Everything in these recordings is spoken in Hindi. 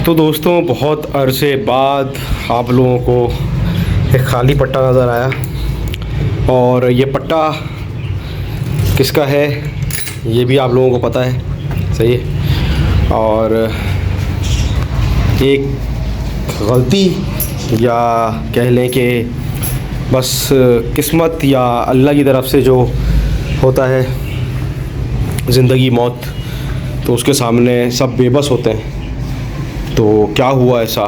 तो दोस्तों बहुत अरसे बाद आप लोगों को एक खाली पट्टा नज़र आया और ये पट्टा किसका है ये भी आप लोगों को पता है, सही है। और एक गलती या कह लें कि बस किस्मत या अल्लाह की तरफ से जो होता है ज़िंदगी मौत, तो उसके सामने सब बेबस होते हैं। तो क्या हुआ ऐसा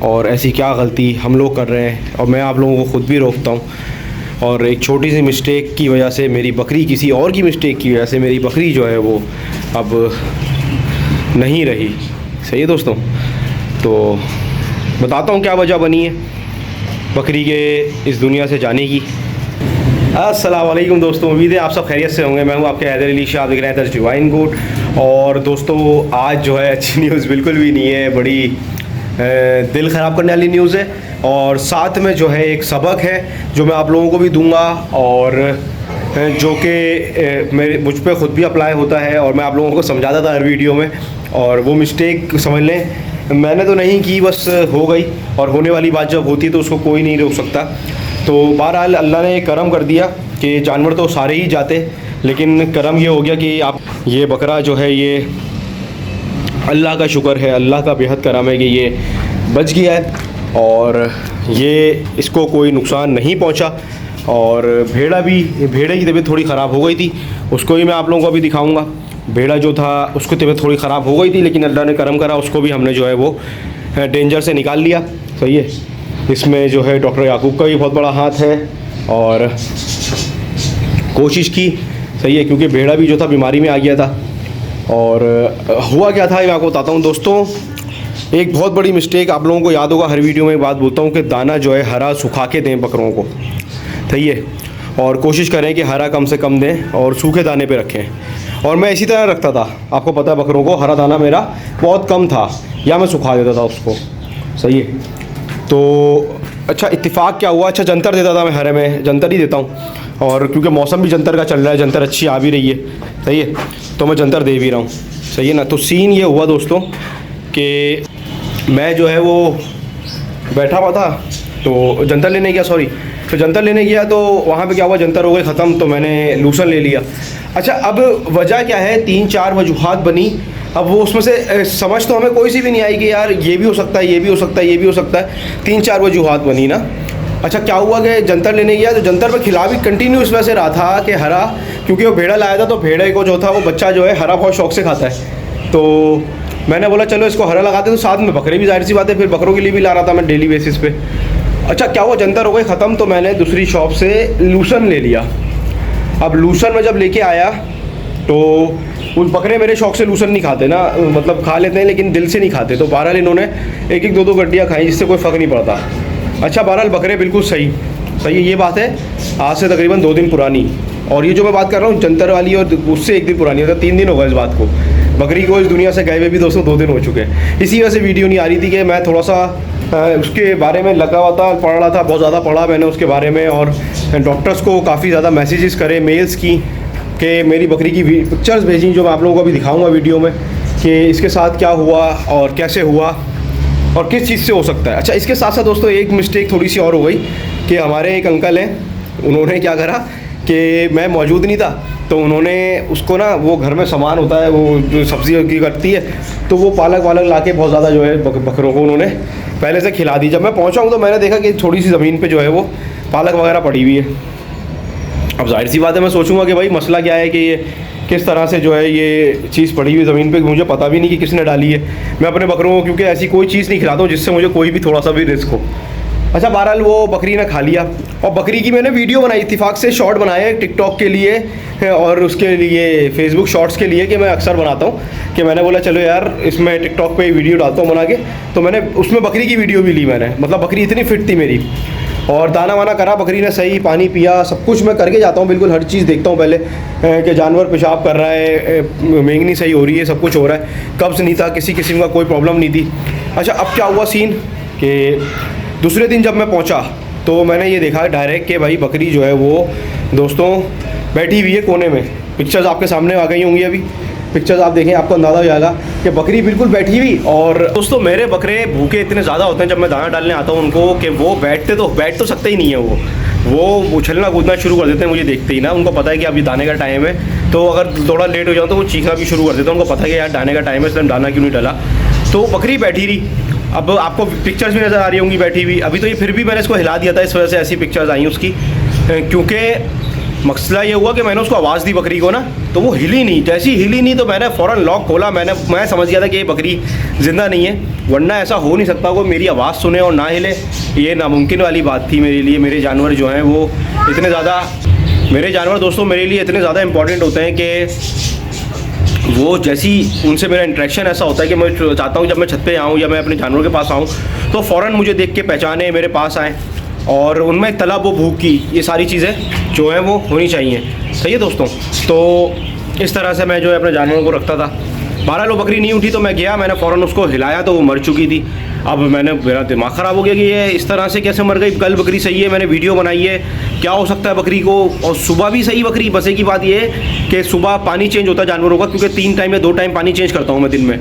और ऐसी क्या गलती हम लोग कर रहे हैं, और मैं आप लोगों को ख़ुद भी रोकता हूँ। और एक छोटी सी मिस्टेक की वजह से मेरी बकरी, किसी और की मिस्टेक की वजह से मेरी बकरी जो है वो अब नहीं रही, सही है दोस्तों। तो बताता हूँ क्या वजह बनी है बकरी के इस दुनिया से जाने की। अस्सलाम वालेकुम दोस्तों, उम्मीद है आप सब खैरियत से होंगे। मैं हूँ आपके हैदर अली शाह, आप देख रहे हैं द डिवाइन गोट। और दोस्तों आज जो है अच्छी न्यूज़ बिल्कुल भी नहीं है, बड़ी दिल ख़राब करने वाली न्यूज़ है। और साथ में जो है एक सबक है जो मैं आप लोगों को भी दूंगा और जो कि मुझ पर ख़ुद भी अप्लाई होता है और मैं आप लोगों को समझाता था हर वीडियो में। और वो मिस्टेक समझ लें मैंने तो नहीं की, बस हो गई। और होने वाली बात जब होती है तो उसको कोई नहीं रोक सकता। तो बहरहाल अल्लाह ने करम कर दिया कि जानवर तो सारे ही जाते, लेकिन करम ये हो गया कि आप ये बकरा जो है ये अल्लाह का शुक्र है, अल्लाह का बेहद करम है कि ये बच गया है और ये इसको कोई नुकसान नहीं पहुंचा। और भेड़ा की तबीयत थोड़ी ख़राब हो गई थी, उसको भी मैं आप लोगों को अभी दिखाऊंगा। भेड़ा जो था उसको तबीयत थोड़ी ख़राब हो गई थी, लेकिन अल्लाह ने करम करा, उसको भी हमने जो है वो डेंजर से निकाल लिया, सही है। इसमें जो है डॉक्टर याकूब का भी बहुत बड़ा हाथ है और कोशिश की, सही है, क्योंकि भेड़ा भी जो था बीमारी में आ गया था। और हुआ क्या था ये मैं आपको बताता हूँ दोस्तों। एक बहुत बड़ी मिस्टेक आप लोगों को याद होगा, हर वीडियो में एक बात बोलता हूँ कि दाना जो है हरा सुखा के दें बकरों को, सही है। और कोशिश करें कि हरा कम से कम दें और सूखे दाने पे रखें। और मैं इसी तरह रखता था, आपको पता है बकरों को हरा दाना मेरा बहुत कम था या मैं सुखा देता था उसको, सही है। तो अच्छा इत्तेफाक क्या हुआ, अच्छा जंतर देता था मैं, हरे में जंतर ही देता हूँ। और क्योंकि मौसम भी जंतर का चल रहा है, जंतर अच्छी आ भी रही है, सही है, तो मैं जंतर दे भी रहा हूँ, सही है ना। तो सीन ये हुआ दोस्तों कि मैं जो है वो बैठा हुआ था तो जंतर लेने गया, तो जंतर लेने गया तो वहाँ पे क्या हुआ, जंतर हो गई ख़त्म, तो मैंने लूसन ले लिया। अच्छा अब वजह क्या है, 3-4 वजूहात बनी। अब वो उसमें से समझ तो हमें कोई सी भी नहीं आई कि यार ये भी हो सकता है, ये भी हो सकता है, ये भी हो सकता है, 3-4 वजूहात बनी ना। अच्छा क्या हुआ कि जंतर लेने गया तो जंतर पे खिला भी कंटिन्यू इस वजह से रहा था कि हरा, क्योंकि वो भेड़ा लाया था तो भेड़े को जो था वो बच्चा जो है हरा बहुत शौक से खाता है। तो मैंने बोला चलो इसको हरा लगाते, तो साथ में बकरे भी, जाहिर सी बात है, फिर बकरों के लिए भी ला रहा था मैं डेली बेसिस पे। अच्छा क्या हुआ, जंतर हो गई ख़त्म, तो मैंने दूसरी शॉप से लूसन ले लिया। अब लूसन में जब लेके आया तो उस बकरे मेरे शौक से लूसन नहीं खाते ना, मतलब खा लेते हैं लेकिन दिल से नहीं खाते। तो बहरहाल इन्होंने 1-1 2-2 गड्डियाँ खाई, जिससे कोई फ़र्क नहीं पड़ता। अच्छा बहरहाल बकरे बिल्कुल सही है, ये बात है आज से तकरीबन 2 दिन पुरानी। और ये जो मैं बात कर रहा हूँ जंतर वाली, और उससे 1 दिन पुरानी, मतलब 3 दिन हो गए इस बात को। बकरी को इस दुनिया से गए हुए भी दोस्तों 2 दिन हो चुके हैं। इसी वजह से वीडियो नहीं आ रही थी कि मैं थोड़ा सा उसके बारे में लगा हुआ था, पढ़ रहा था, बहुत ज़्यादा पढ़ा मैंने उसके बारे में। और डॉक्टर्स को काफ़ी ज़्यादा मैसेजेस करे, मेल्स की, कि मेरी बकरी की पिक्चर्स भेजी जो मैं आप लोगों को अभी दिखाऊंगा वीडियो में, कि इसके साथ क्या हुआ और कैसे हुआ और किस चीज़ से हो सकता है। अच्छा इसके साथ साथ दोस्तों एक मिस्टेक थोड़ी सी और हो गई कि हमारे एक अंकल हैं, उन्होंने क्या करा कि मैं मौजूद नहीं था, तो उन्होंने उसको ना, वो घर में सामान होता है, वो जो सब्ज़ी की करती है, तो वो पालक वालक ला के बहुत ज़्यादा जो है बकरों को उन्होंने पहले से खिला दी। जब मैं पहुँचा हूँ तो मैंने देखा कि थोड़ी सी ज़मीन पे जो है वो पालक वगैरह पड़ी हुई है। अब जाहिर सी बात है मैं सोचूंगा कि भाई मसला क्या है, कि ये किस तरह से जो है ये चीज़ पड़ी हुई ज़मीन पे, मुझे पता भी नहीं कि किसने डाली है। मैं अपने बकरों को क्योंकि ऐसी कोई चीज़ नहीं खिलाता हूँ जिससे मुझे कोई भी थोड़ा सा भी रिस्क हो। अच्छा बहरहाल वो बकरी ने खा लिया, और बकरी की मैंने वीडियो बनाई, इत्तेफाक से शॉर्ट बनाए टिकटॉक के लिए और उसके लिए फेसबुक शॉर्ट्स के लिए, कि मैं अक्सर बनाता हूँ, कि मैंने बोला चलो यार इसमें टिकटॉक पे वीडियो डालता हूँ बना के। तो मैंने उसमें बकरी की वीडियो भी ली मैंने, मतलब बकरी इतनी फिट थी मेरी। और दाना वाना करा बकरी ने, सही पानी पिया, सब कुछ मैं करके जाता हूँ, बिल्कुल हर चीज़ देखता हूँ पहले कि जानवर पेशाब कर रहा है, मेंगनी सही हो रही है, सब कुछ हो रहा है, कब्ज़ नहीं था, किसी किस्म का कोई प्रॉब्लम नहीं थी। अच्छा अब क्या हुआ सीन कि दूसरे दिन जब मैं पहुंचा तो मैंने ये देखा डायरेक्ट कि भाई बकरी जो है वो दोस्तों बैठी हुई है कोने में। पिक्चर्स आपके सामने आ गई होंगी अभी, पिक्चर्स आप देखें आपको अंदाज़ा हो जाएगा कि बकरी बिल्कुल बैठी हुई। और दोस्तों मेरे बकरे भूखे इतने ज़्यादा होते हैं जब मैं दाना डालने आता हूँ उनको कि वो बैठ तो सकते ही नहीं है। वो उछलना कूदना शुरू कर देते हैं मुझे देखते ही ना। उनको पता है कि अभी दाने का टाइम है, तो अगर थोड़ा लेट हो जाऊँ तो वो चीखना भी शुरू कर देते हैं। उनको पता है कि यार दाने का टाइम है, इसलिए दाना क्यों नहीं डाला। तो बकरी बैठी रही। अब आपको पिक्चर्स भी नज़र आ रही होंगी बैठी हुई। अभी तो ये फिर भी मैंने इसको हिला दिया था, इस वजह से ऐसी पिक्चर्स आई उसकी, क्योंकि मसला ये हुआ कि मैंने उसको आवाज़ दी बकरी को ना, तो वो हिली नहीं। जैसी हिली नहीं तो मैंने फ़ौरन लॉक खोला। मैं समझ गया था कि ये बकरी ज़िंदा नहीं है, वरना ऐसा हो नहीं सकता वो मेरी आवाज़ सुने और ना हिले। ये नामुमकिन वाली बात थी मेरे लिए। मेरे जानवर जो हैं वो इतने ज़्यादा, मेरे जानवर दोस्तों मेरे लिए इतने ज़्यादा इंपॉर्टेंट होते हैं कि वो जैसी उनसे मेरा इंटरेक्शन ऐसा होता है कि मैं चाहता हूँ जब मैं छत पे आऊँ या मैं अपने जानवरों के पास आऊँ तो फ़ौरन मुझे देख के पहचाने, मेरे पास आएँ और उनमें एक तलब वो भूख की, ये सारी चीज़ें जो हैं वो होनी चाहिए। सही है दोस्तों। तो इस तरह से मैं जो है अपने जानवरों को रखता था। 12 लो बकरी नहीं उठी तो मैं गया, मैंने फ़ौरन उसको हिलाया तो वो मर चुकी थी। अब मेरा दिमाग ख़राब हो गया कि ये इस तरह से कैसे मर गई। कल बकरी सही है, मैंने वीडियो बनाई है, क्या हो सकता है बकरी को। और सुबह भी सही बकरी। बस एक ही बात ये है कि सुबह पानी चेंज होता है जानवरों का, क्योंकि 3 टाइम या 2 टाइम पानी चेंज करता हूँ मैं दिन में।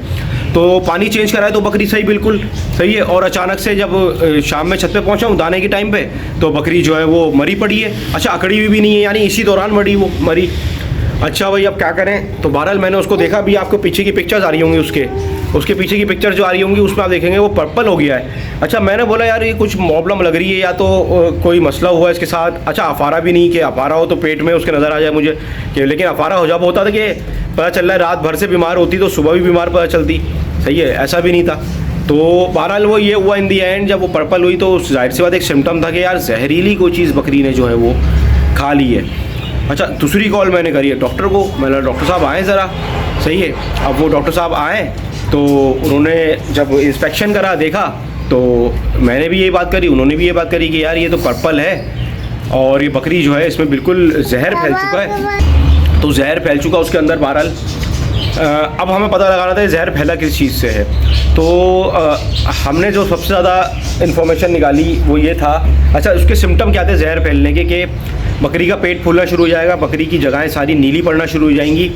तो पानी चेंज कराए तो बकरी सही बिल्कुल सही है। और अचानक से जब शाम में छत पे पहुंचा हूँ दाने के टाइम पे तो बकरी जो है वो मरी पड़ी है। अच्छा अकड़ी हुई भी नहीं है, यानी इसी दौरान मरी। अच्छा भाई अब क्या करें। तो बहरहाल मैंने उसको देखा, भी आपको पीछे की पिक्चर्स आ रही होंगी उसके पीछे की पिक्चर जो आ रही होंगी उसमें आप देखेंगे वो पर्पल हो गया है। अच्छा मैंने बोला यार ये कुछ प्रॉब्लम लग रही है या तो कोई मसला हुआ है इसके साथ। अच्छा अफारा भी नहीं, कि अफारा हो तो पेट में उसके नज़र आ जाए मुझे कि, लेकिन अफारा हो जब होता था कि पता चल रहा है रात भर से बीमार होती तो सुबह भी बीमार पता चलती। सही है, ऐसा भी नहीं था। तो बहरहाल वो ये हुआ इन दी एंड, जब वो पर्पल हुई तो जाहिर सी बात एक सिम्टम था कि यार जहरीली कोई चीज़ बकरी ने जो है वो खा ली है। अच्छा दूसरी कॉल मैंने करी है डॉक्टर को, मैंने डॉक्टर साहब आए ज़रा। सही है, अब वो डॉक्टर साहब आए तो उन्होंने जब इंस्पेक्शन करा देखा तो मैंने भी यही बात करी, उन्होंने भी ये बात करी कि यार ये तो पर्पल है और ये बकरी जो है इसमें बिल्कुल जहर फैल चुका है। तो जहर फैल चुका उसके अंदर। बहरहाल अब हमें पता लगाना था जहर फैला किस चीज़ से है। तो हमने जो सबसे ज़्यादा इन्फॉर्मेशन निकाली वो ये था, अच्छा उसके सिम्टम क्या थे जहर फैलने के, कि बकरी का पेट फूलना शुरू हो जाएगा, बकरी की जगहें सारी नीली पड़ना शुरू हो जाएंगी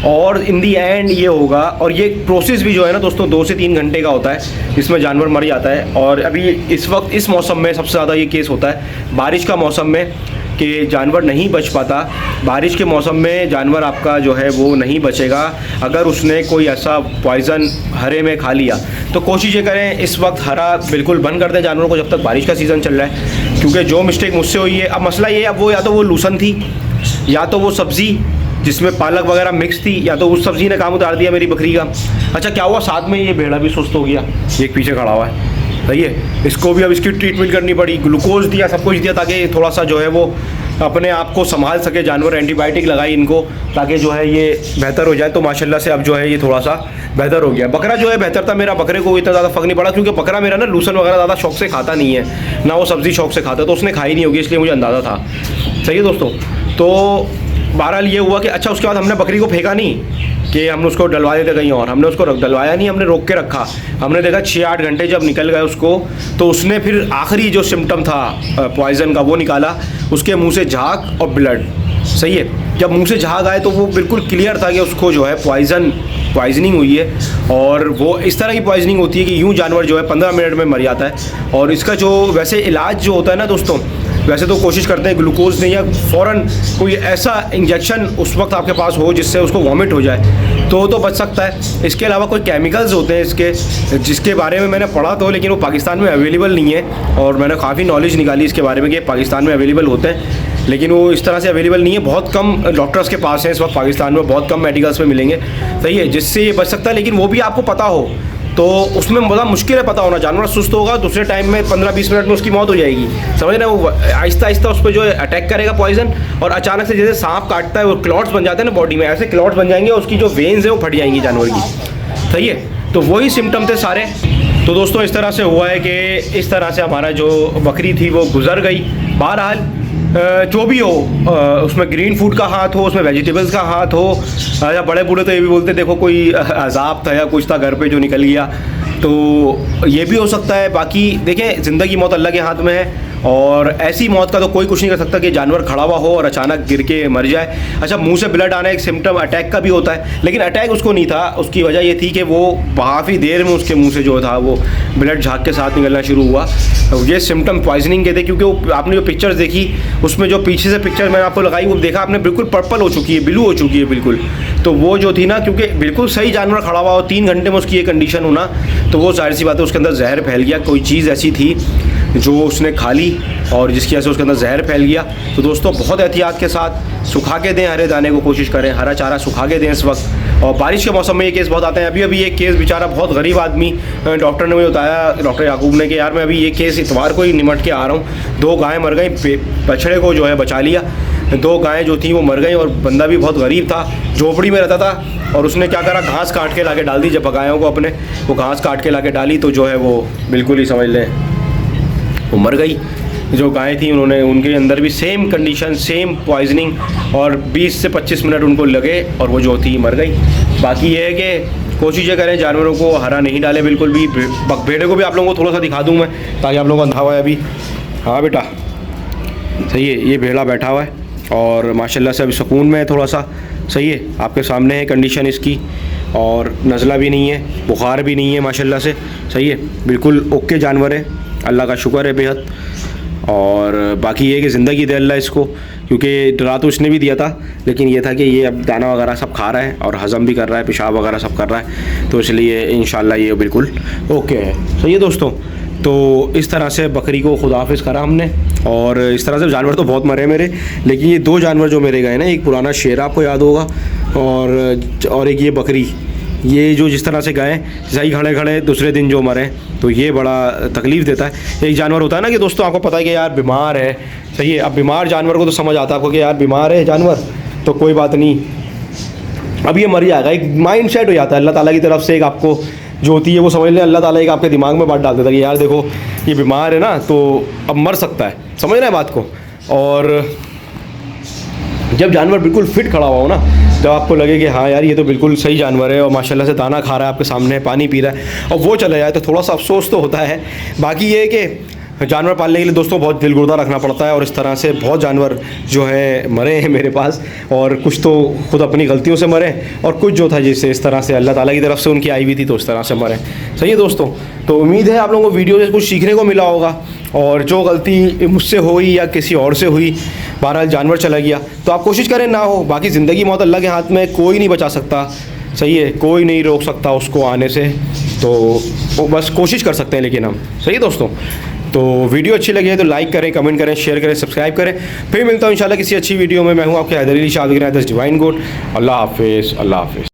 और इन दी एंड ये होगा। और ये प्रोसेस भी जो है ना दोस्तों 2 से 3 घंटे का होता है जिसमें जानवर मर जाता है। और अभी इस वक्त इस मौसम में सबसे ज़्यादा ये केस होता है बारिश का मौसम में, कि जानवर नहीं बच पाता। बारिश के मौसम में जानवर आपका जो है वो नहीं बचेगा अगर उसने कोई ऐसा पॉइज़न हरे में खा लिया। तो कोशिश ये करें इस वक्त हरा बिल्कुल बंद कर दें जानवरों को जब तक बारिश का सीज़न चल रहा है, क्योंकि जो मिस्टेक मुझसे हुई है, अब मसला ये है, अब वो या तो वो लूसन थी या तो वो सब्ज़ी जिसमें पालक वगैरह मिक्स थी, या तो उस सब्ज़ी ने काम उतार दिया मेरी बकरी का। अच्छा क्या हुआ, साथ में ये भेड़ा भी सुस्त हो गया, एक पीछे खड़ा हुआ है। सही है, इसको भी अब इसकी ट्रीटमेंट करनी पड़ी, ग्लूकोज दिया, सब कुछ दिया ताकि थोड़ा सा जो है वो अपने आप को संभाल सके जानवर। एंटीबायोटिक लगाई इनको ताकि जो है ये बेहतर हो जाए। तो माशाल्लाह से अब जो है ये थोड़ा सा बेहतर हो गया। बकरा जो है बेहतर था मेरा, बकरे को इतना ज़्यादा फ़र्क नहीं पड़ा, क्योंकि बकरा मेरा ना लूसन वगैरह ज़्यादा शौक से खाता नहीं है, ना वो सब्ज़ी शौक से खाता, तो उसने खाई नहीं होगी, इसलिए मुझे अंदाज़ा था। सही है दोस्तों। तो बहरहाल ये हुआ कि अच्छा उसके बाद हमने बकरी को फेंका नहीं कि हमने उसको डलवा देते कहीं और, हमने उसको डलवाया नहीं, हमने रोक के रखा। हमने देखा 6-8 घंटे जब निकल गए उसको, तो उसने फिर आखिरी जो सिम्टम था पॉइज़न का वो निकाला, उसके मुंह से झाग और ब्लड। सही है, जब मुंह से झाग आए तो वो बिल्कुल क्लियर था कि उसको जो है पॉइजनिंग हुई है। और वो इस तरह की पॉइजनिंग होती है कि यूँ जानवर जो है 15 मिनट में मर जाता है। और इसका जो वैसे इलाज जो होता है ना दोस्तों, वैसे तो कोशिश करते हैं ग्लूकोज नहीं या फ़ौरन कोई ऐसा इंजेक्शन उस वक्त आपके पास हो जिससे उसको वॉमिट हो जाए तो बच सकता है। इसके अलावा कोई केमिकल्स होते हैं इसके, जिसके बारे में मैंने पढ़ा तो, लेकिन वो पाकिस्तान में अवेलेबल नहीं है। और मैंने काफ़ी नॉलेज निकाली इसके बारे में कि पाकिस्तान में अवेलेबल होते हैं, लेकिन वो इस तरह से अवेलेबल नहीं है। बहुत कम डॉक्टर्स के पास हैं इस वक्त पाकिस्तान में, बहुत कम मेडिकल्स में मिलेंगे। सही है, जिससे ये बच सकता है, लेकिन वो भी आपको पता हो तो उसमें बड़ा मुश्किल है पता होना। जानवर सुस्त होगा, दूसरे टाइम में 15-20 मिनट में उसकी मौत हो जाएगी। समझ रहे हैं, वो आहिस्ता आहिस्ता उस पर जो अटैक करेगा पॉइजन, और अचानक से जैसे सांप काटता है वो क्लॉट्स बन जाते हैं ना बॉडी में, ऐसे क्लॉट्स बन जाएंगे, उसकी जो वेन्स है वो फट जाएंगी जानवर की। सही है, तो वही सिम्टम थे सारे। तो दोस्तों इस तरह से हुआ है कि इस तरह से हमारा जो बकरी थी वो गुजर गई। बहरहाल जो भी हो, उसमें ग्रीन फूड का हाथ हो, उसमें वेजिटेबल्स का हाथ हो, या बड़े बूढ़े तो ये भी बोलते देखो कोई अजाब था या कुछ था घर पे जो निकल गया, तो ये भी हो सकता है। बाकी देखें ज़िंदगी मौत अल्लाह के हाथ में है, और ऐसी मौत का तो कोई कुछ नहीं कर सकता कि जानवर खड़ा हुआ हो और अचानक गिर के मर जाए। अच्छा, मुंह से ब्लड आना एक सिम्टम अटैक का भी होता है, लेकिन अटैक उसको नहीं था। उसकी वजह ये थी कि वो काफ़ी देर में उसके मुंह से जो था वो ब्लड झाग के साथ निकलना शुरू हुआ। ये सिम्टम पॉइजनिंग के थे, क्योंकि वो आपने जो पिक्चर्स देखी उसमें जो पीछे से पिक्चर मैंने आपको लगाई वो देखा आपने, बिल्कुल पर्पल हो चुकी है, ब्लू हो चुकी है बिल्कुल। तो वो जो थी ना, क्योंकि बिल्कुल सही जानवर खड़ा हुआ हो 3 घंटे में उसकी ये कंडीशन होना, तो वो जाहिर सी बात है उसके अंदर जहर फैल गया। कोई चीज़ ऐसी थी जो उसने खा ली और जिसकी वजह से उसके अंदर जहर फैल गया। तो दोस्तों बहुत एहतियात के साथ सुखा के दें, हरे दाने को कोशिश करें, हरा चारा सुखा के दें इस वक्त। और बारिश के मौसम में ये केस बहुत आते हैं। अभी एक केस बेचारा बहुत गरीब आदमी, डॉक्टर ने मुझे बताया, डॉक्टर याकूब ने, कि यार मैं अभी ये केस इतवार को ही निमट के आ रहा हूँ, 2 गायें मर गई, बछड़े को जो है बचा लिया, 2 गायें जो थी वो मर गई। और बंदा भी बहुत गरीब था, झोपड़ी में रहता था, और उसने क्या करा, घास काट के लाके डाल दी। जब गायों को अपने वो घास काट के लाके डाली तो जो है वो बिल्कुल ही समझ लें वो मर गई। जो गायें थी उन्होंने, उनके अंदर भी सेम कंडीशन, सेम पॉइजनिंग, और 20 से 25 मिनट उनको लगे और वो जो थी मर गई। बाकी ये है कि कोशिश ये करें जानवरों को हरा नहीं डालें बिल्कुल भी। भेड़े को भी आप लोगों को थोड़ा सा दिखा दूँ मैं, ताकि आप लोगों को अंधा हुआ है अभी। हाँ बेटा सही है, ये भेड़ा बैठा हुआ है और माशाल्लाह से अभी सुकून में है थोड़ा सा। सही है, आपके सामने है कंडीशन इसकी, और नज़ला भी नहीं है, बुखार भी नहीं है माशाल्लाह से। सही है, बिल्कुल ओके जानवर है, अल्लाह का शुक्र है बेहद। और बाकी ये कि ज़िंदगी दे अल्लाह इसको, क्योंकि डरा तो इसने भी दिया था, लेकिन ये था कि ये अब दाना वगैरह सब खा रहा है और हज़म भी कर रहा है, पेशाब वगैरह सब कर रहा है, तो इसलिए इंशाल्लाह ये बिल्कुल ओके है। सही है दोस्तों, तो इस तरह से बकरी को खुदाफिज करा हमने। और इस तरह से जानवर तो बहुत मरे मेरे, लेकिन ये 2 जानवर जो मेरे गए ना, एक पुराना शेर आपको याद होगा, और एक ये बकरी, ये जो जिस तरह से गए सही खड़े खड़े दूसरे दिन जो मरे, तो ये बड़ा तकलीफ़ देता है। एक जानवर होता है ना कि दोस्तों आपको पता है कि यार बीमार है, सही है, अब बीमार जानवर को तो समझ आता है आपको कि यार बीमार है जानवर, तो कोई बात नहीं, अब ये मर जाएगा। एक माइंड सेट हो जाता है अल्लाह ताला की तरफ से, एक आपको जो होती है वो समझ लें, अल्लाह ताला एक आपके दिमाग में बात डाल देता है कि यार देखो ये बीमार है ना, तो अब मर सकता है, समझ रहे हैं बात को। और जब जानवर बिल्कुल फिट खड़ा हुआ हो ना, जब आपको लगे कि हाँ यार ये तो बिल्कुल सही जानवर है और माशाल्लाह से दाना खा रहा है आपके सामने, पानी पी रहा है, और वो चला जाए तो थोड़ा सा अफसोस तो होता है। बाकी ये है कि जानवर पालने के लिए दोस्तों बहुत दिलगुर्दा रखना पड़ता है, और इस तरह से बहुत जानवर जो है मरे हैं मेरे पास, और कुछ तो खुद अपनी गलतियों से मरे, और कुछ जो था जिससे इस तरह से अल्लाह ताला की तरफ से उनकी आई हुई थी तो इस तरह से मरे। सही है दोस्तों, तो उम्मीद है आप लोगों को वीडियो से कुछ सीखने को मिला होगा, और जो गलती मुझसे हुई या किसी और से हुई, बहरहाल जानवर चला गया तो आप कोशिश करें ना हो। बाकी ज़िंदगी मौत अल्लाह के हाथ में, कोई नहीं बचा सकता, सही है, कोई नहीं रोक सकता उसको आने से, तो बस कोशिश कर सकते हैं लेकिन हम। सही है दोस्तों, तो वीडियो अच्छी लगी है तो लाइक करें, कमेंट करें, शेयर करें, सब्सक्राइब करें। फिर मिलता हूँ इंशाल्लाह किसी अच्छी वीडियो में। मैं हूँ आपके हैदर अली शाह, डिवाइन गोट। अल्लाह हाफिज़, अल्लाह हाफिज़।